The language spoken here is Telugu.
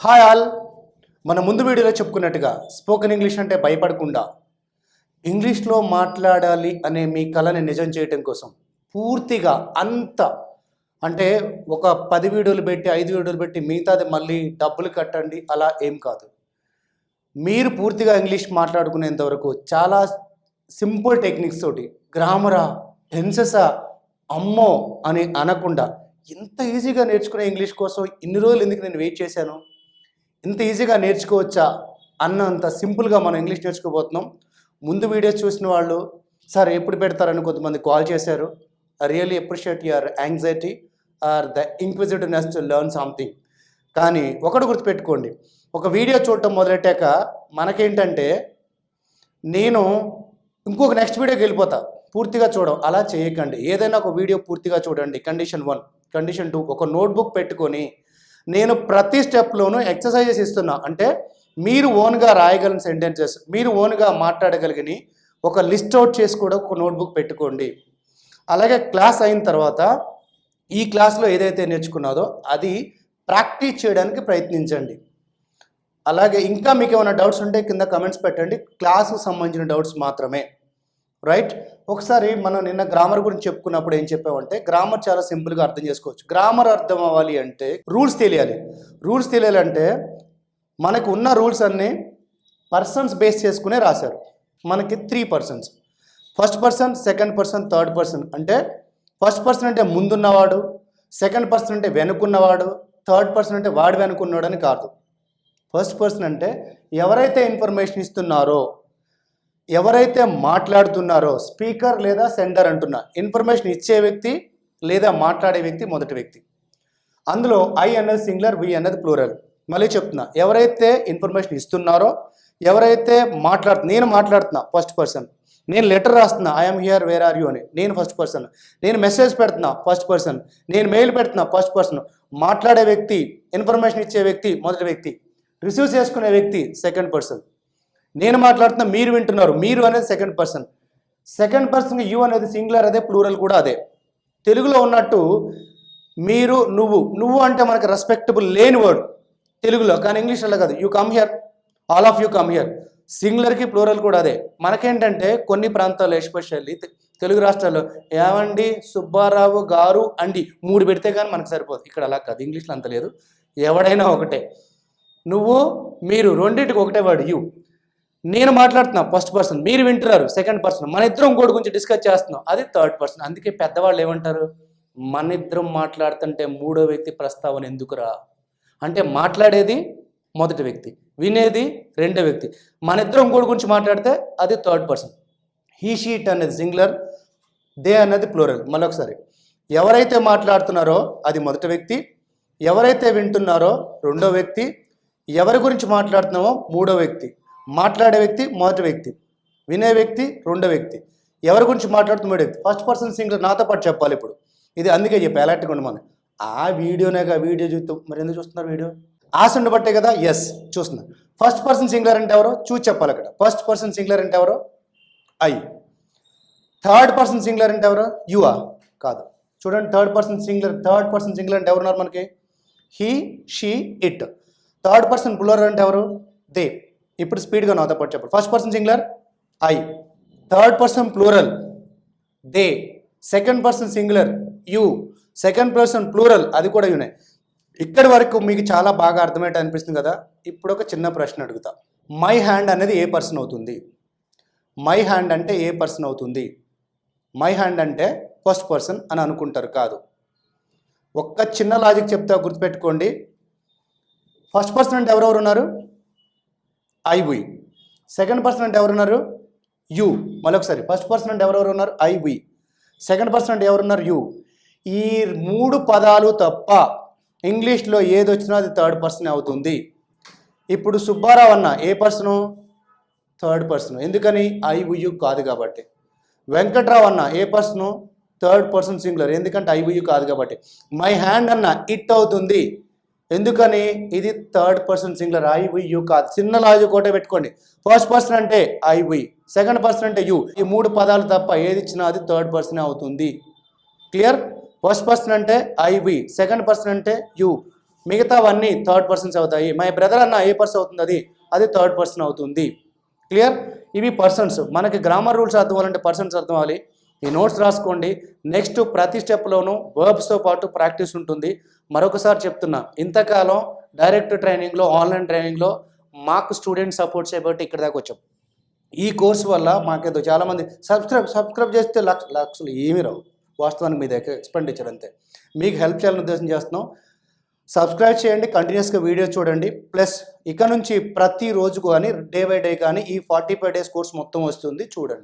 Hi all. మన ముందు వీడియోలో చెప్పుకున్నట్టుగా స్పోకెన్ ఇంగ్లీష్ అంటే భయపడకుండా ఇంగ్లీష్లో మాట్లాడాలి అనే మీ కళని నిజం చేయడం కోసం పూర్తిగా అంటే ఒక 10 వీడియోలు పెట్టి 5 వీడియోలు పెట్టి మిగతాది మళ్ళీ డబ్బులు కట్టండి అలా ఏం కాదు. మీరు పూర్తిగా ఇంగ్లీష్ మాట్లాడుకునేంత వరకు చాలా సింపుల్ టెక్నిక్స్ తోటి గ్రామరా టెన్సెసా అమ్మో అని అనకుండా ఇంత ఈజీగా నేర్చుకునే ఇంగ్లీష్ కోసం ఇన్ని రోజులు ఎందుకు నేను వెయిట్ చేశాను, ఇంత ఈజీగా నేర్చుకోవచ్చా అన్నంత సింపుల్గా మనం ఇంగ్లీష్ నేర్చుకోబోతున్నాం. ముందు వీడియోస్ చూసిన వాళ్ళు సార్ ఎప్పుడు పెడతారని కొంతమంది కాల్ చేశారు. I really appreciate your anxiety are the inquisitiveness to learn something. కానీ ఒకటి గుర్తుపెట్టుకోండి, ఒక వీడియో చూడటం మొదలెట్టాక మనకేంటంటే నేను ఇంకొక నెక్స్ట్ వీడియోకి వెళ్ళిపోతా, పూర్తిగా చూడం. అలా చేయకండి. ఏదైనా ఒక వీడియో పూర్తిగా చూడండి. కండిషన్ 1. కండిషన్ 2, ఒక నోట్బుక్ పెట్టుకొని నేను ప్రతి స్టెప్లోనూ ఎక్సర్సైజెస్ ఇస్తున్నా. అంటే మీరు ఓన్గా రాయగలిగిన సెంటెన్సెస్, మీరు ఓన్గా మాట్లాడగలిగిన ఒక లిస్ట్ అవుట్ చేసి కూడా ఒక నోట్బుక్ పెట్టుకోండి. అలాగే క్లాస్ అయిన తర్వాత ఈ క్లాస్లో ఏదైతే నేర్చుకున్నారో అది ప్రాక్టీస్ చేయడానికి ప్రయత్నించండి. అలాగే ఇంకా మీకు ఏమైనా డౌట్స్ ఉంటే కింద కమెంట్స్ పెట్టండి, క్లాసుకు సంబంధించిన డౌట్స్ మాత్రమే. రైట్. ఒకసారి మనం నిన్న గ్రామర్ గురించి చెప్పుకున్నప్పుడు ఏం చెప్పామంటే గ్రామర్ చాలా సింపుల్గా అర్థం చేసుకోవచ్చు. గ్రామర్ అర్థం అవ్వాలి అంటే రూల్స్ తెలియాలి. రూల్స్ తెలియాలంటే మనకు ఉన్న రూల్స్ అన్నీ పర్సన్స్ బేస్ చేసుకునే రాశారు. మనకి 3 persons, first person, second person, third person. అంటే ఫస్ట్ పర్సన్ అంటే ముందున్నవాడు, సెకండ్ పర్సన్ అంటే వెనుకున్నవాడు, థర్డ్ పర్సన్ అంటే వాడు వెనుకున్నాడు అని కాదు. ఫస్ట్ పర్సన్ అంటే ఎవరైతే ఇన్ఫర్మేషన్ ఇస్తున్నారో, ఎవరైతే మాట్లాడుతున్నారో, స్పీకర్ లేదా సెండర్ అంటున్నా, ఇన్ఫర్మేషన్ ఇచ్చే వ్యక్తి లేదా మాట్లాడే వ్యక్తి మొదటి వ్యక్తి. అందులో ఐ అన్నది సింగులర్, వి అన్నది ప్లూరల్. మళ్ళీ చెప్తున్నా, ఎవరైతే ఇన్ఫర్మేషన్ ఇస్తున్నారో, ఎవరైతే నేను మాట్లాడుతున్నా ఫస్ట్ పర్సన్, నేను లెటర్ రాస్తున్నా I'm here where are you అని, నేను ఫస్ట్ పర్సన్. నేను మెసేజ్ పెడుతున్నా ఫస్ట్ పర్సన్, నేను మెయిల్ పెడుతున్నా ఫస్ట్ పర్సన్. మాట్లాడే వ్యక్తి, ఇన్ఫర్మేషన్ ఇచ్చే వ్యక్తి మొదటి వ్యక్తి, రిసీవ్ చేసుకునే వ్యక్తి సెకండ్ పర్సన్. నేను మాట్లాడుతున్నా, మీరు వింటున్నారు, మీరు అనేది second person. Second person you అనేది సింగులర్, అదే ప్లూరల్ కూడా అదే. తెలుగులో ఉన్నట్టు మీరు, నువ్వు అంటే మనకు రెస్పెక్టబుల్ లేని వర్డ్ తెలుగులో, కానీ ఇంగ్లీష్లో అలా కాదు. You come here, all of you come here. సింగులర్కి ప్లూరల్ కూడా అదే. మనకేంటంటే కొన్ని ప్రాంతాల్లో ఎస్పెషల్లీ తెలుగు రాష్ట్రాల్లో ఏమండి సుబ్బారావు గారు అండి 3 పెడితే కానీ మనకు సరిపోదు. ఇక్కడ అలా కాదు, ఇంగ్లీష్లో అంత లేదు. ఎవడైనా ఒకటే, నువ్వు మీరు రెండింటికి ఒకటే వర్డ్ యూ. నేను మాట్లాడుతున్నా ఫస్ట్ పర్సన్, మీరు వింటున్నారు సెకండ్ పర్సన్, మన ఇద్దరం ఇంకోటి గురించి డిస్కస్ చేస్తున్నాం, అది థర్డ్ పర్సన్. అందుకే పెద్దవాళ్ళు ఏమంటారు, మన ఇద్దరం మాట్లాడుతుంటే మూడో వ్యక్తి ప్రస్తావన ఎందుకురా అంటే మాట్లాడేది మొదటి వ్యక్తి, వినేది రెండో వ్యక్తి. మన ఇద్దరం ఇంకోటి గురించి మాట్లాడితే అది థర్డ్ పర్సన్. హీ షీట్ అనేది సింగులర్, దే అనేది ప్లూరల్. మరొకసారి, ఎవరైతే మాట్లాడుతున్నారో అది మొదటి వ్యక్తి, ఎవరైతే వింటున్నారో రెండో వ్యక్తి, ఎవరి గురించి మాట్లాడుతున్నామో మూడో వ్యక్తి, మాట్లాడే వ్యక్తి మొదటి వ్యక్తి, వినే వ్యక్తి రెండో వ్యక్తి, ఎవరి గురించి మాట్లాడుతున్న మూడో వ్యక్తి. ఫస్ట్ పర్సన్ సింగులర్ నాతో పాటు చెప్పాలి ఇప్పుడు. ఇది అందుకే చెప్పి అలర్ట్గా ఉండమని. ఆ వీడియోనేగా వీడియో చూస్తూ మరి ఎందుకు చూస్తున్నారు వీడియో? ఆశ ఉండబట్టే కదా. ఎస్ చూస్తున్నారు. ఫస్ట్ పర్సన్ సింగులర్ అంటే ఎవరో చూసి చెప్పాలి అక్కడ. ఫస్ట్ పర్సన్ సింగులర్ అంటే ఎవరో ఐ. థర్డ్ పర్సన్ సింగులర్ అంటే ఎవరో యువా కాదు. చూడండి, థర్డ్ పర్సన్ సింగులర్ అంటే ఎవరున్నారు మనకి? He, she, it. Third person plural అంటే ఎవరు? దే. ఇప్పుడు స్పీడ్గా నాతో పాటు చెప్పండి. First person singular I, third person plural they, second person singular you, second person plural అది కూడా యూనే. ఇక్కడి వరకు మీకు చాలా బాగా అర్థమయ్యేట అనిపిస్తుంది కదా. ఇప్పుడు ఒక చిన్న ప్రశ్న అడుగుతా. మై హ్యాండ్ అనేది ఏ పర్సన్ అవుతుంది? మై హ్యాండ్ అంటే ఏ పర్సన్ అవుతుంది? మై హ్యాండ్ అంటే ఫస్ట్ పర్సన్ అని అనుకుంటారు, కాదు. ఒక్క చిన్న లాజిక్ చెప్తా, గుర్తుపెట్టుకోండి. ఫస్ట్ పర్సన్ అంటే ఎవరెవరు ఉన్నారు? I, we. సెకండ్ పర్సన్ అంటే ఎవరున్నారు? యూ. మరొకసారి, ఫస్ట్ పర్సన్ అంటే ఎవరెవరు ఉన్నారు? I, we. సెకండ్ పర్సన్ అంటే ఎవరున్నారు? యూ. ఈ 3 పదాలు తప్ప ఇంగ్లీష్లో ఏది వచ్చినా అది థర్డ్ పర్సన్ అవుతుంది. ఇప్పుడు సుబ్బారావు అన్న ఏ పర్సను? Third person. ఎందుకని? ఐ, వి, యూ కాదు కాబట్టి. వెంకట్రావు అన్న ఏ పర్సను? Third person singular. ఎందుకంటే ఐ, వి, యూ కాదు కాబట్టి. మై హ్యాండ్ అన్న ఇట్ అవుతుంది. ఎందుకని? ఇది third person singular, I, we, you కాదు. చిన్న లాజిక్ ఒకటే పెట్టుకోండి. ఫస్ట్ పర్సన్ అంటే ఐ, వి, సెకండ్ పర్సన్ అంటే యూ. ఈ 3 పదాలు తప్ప ఏది ఇచ్చినా అది థర్డ్ పర్సన్ అవుతుంది. క్లియర్? ఫస్ట్ పర్సన్ అంటే ఐ, వి, సెకండ్ పర్సన్ అంటే యూ, మిగతావన్నీ థర్డ్ పర్సన్స్ అవుతాయి. మై బ్రదర్ అన్న ఏ పర్సన్ అవుతుంది, అది థర్డ్ పర్సన్ అవుతుంది. క్లియర్? ఇవి పర్సన్స్. మనకి గ్రామర్ రూల్స్ అర్థం అవ్వాలంటే పర్సన్స్ అర్థం అవ్వాలి. ఈ నోట్స్ రాసుకోండి. నెక్స్ట్ ప్రతి స్టెప్లోనూ వర్బ్స్తో పాటు ప్రాక్టీస్ ఉంటుంది. మరొకసారి చెప్తున్నా, ఇంతకాలం డైరెక్ట్ ట్రైనింగ్లో, ఆన్లైన్ ట్రైనింగ్లో మాకు స్టూడెంట్ సపోర్ట్ చేయబట్టి ఇక్కడ దాకా వచ్చాం. ఈ కోర్సు వల్ల మాకేదో చాలామంది సబ్స్క్రైబ్ చేస్తే లక్షలు ఏమీ రావు, వాస్తవానికి మీ దగ్గర ఎక్స్పెండిచర్ అంతే. మీకు హెల్ప్ చేయాలని ఉద్దేశం చేస్తున్నాం. సబ్స్క్రైబ్ చేయండి, కంటిన్యూస్గా వీడియో చూడండి. ప్లస్ ఇక నుంచి ప్రతిరోజు కానీ డే బై డే కానీ ఈ 45 days కోర్స్ మొత్తం వస్తుంది, చూడండి.